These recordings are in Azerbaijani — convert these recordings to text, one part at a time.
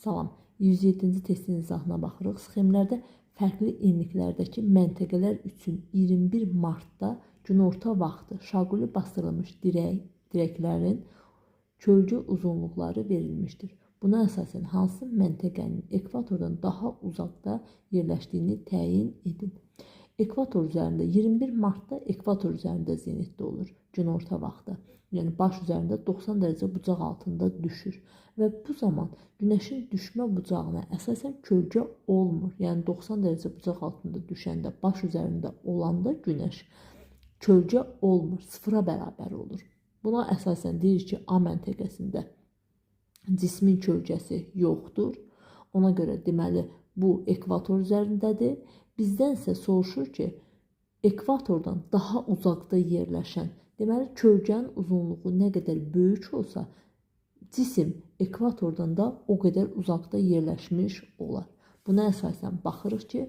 Salam, 107-ci testin izahına baxırıq. Sxemlərdə fərqli enliklərdəki məntəqələr üçün 21 martda günorta vaxtı şaquli bastırılmış dirəklərin kölgə uzunluqları verilmişdir. Buna əsasən hansı məntəqənin ekvatordan daha uzaqda yerləşdiyini təyin edin. Ekvator üzərində 21 martda ekvator üzərində zenitdə olur günorta vaxtı. Yəni baş üzərində 90 dərəcə bucaq altında düşür və bu zaman günəşin düşmə bucağına əsasən kölgə olmur. Yəni 90 dərəcə bucaq altında düşəndə baş üzərində olanda günəş kölgə olmur, sıfıra bərabər olur. Buna əsasən deyirik ki, A məntəqəsində cismin kölgəsi yoxdur. Ona görə deməli bu ekvator üzərindədir. Bizdən isə soruşur ki, ekvatordan daha uzaqda yerləşən, deməli kölgənin uzunluğu nə qədər böyük olsa, cisim ekvatordan da o qədər uzaqda yerləşmiş olar. Buna əsasən baxırıq ki,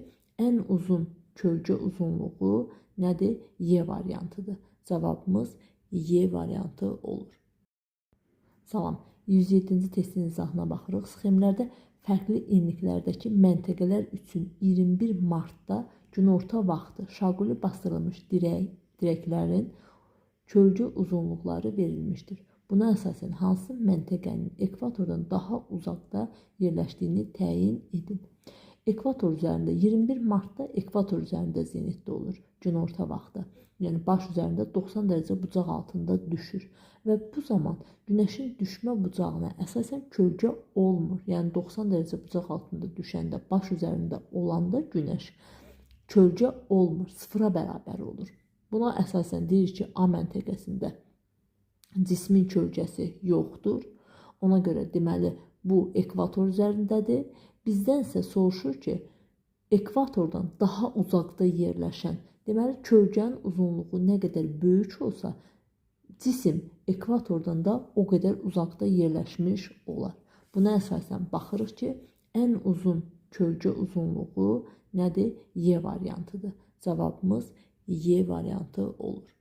ən uzun kölgə uzunluğu nədir? Y variantıdır. Cavabımız Y variantı olur. Salam, 107-ci testin izahına baxırıq. Sxemlərdə fərqli enliklərdəki məntəqələr üçün 21 martda günorta vaxtı şaquli bastırılmış dirəklərin kölgə uzunluqları verilmişdir. Buna əsasən hansı məntəqənin ekvatordan daha uzaqda yerləşdiyini təyin edin. Ekvator üzərində 21 martda ekvator üzərində zenitdə olur günorta vaxtı. Yəni baş üzərində 90 dərəcə bucaq altında düşür və bu zaman günəşin düşmə bucağına əsasən kölgə olmur. Yəni 90 dərəcə bucaq altında düşəndə baş üzərində olanda günəş kölgə olmur, sıfıra bərabər olur. Buna əsasən deyirik ki, A məntəqəsində cismin kölgəsi yoxdur. Ona görə deməli bu ekvator üzərindədir. Bizdən isə soruşur ki, ekvatordan daha uzaqda yerləşən, deməli kölgənin uzunluğu nə qədər böyük olsa, cisim ekvatordan da o qədər uzaqda yerləşmiş olar. Buna əsasən baxırıq ki, ən uzun kölgə uzunluğu nədir? Y variantıdır. Cavabımız Y variantı olur.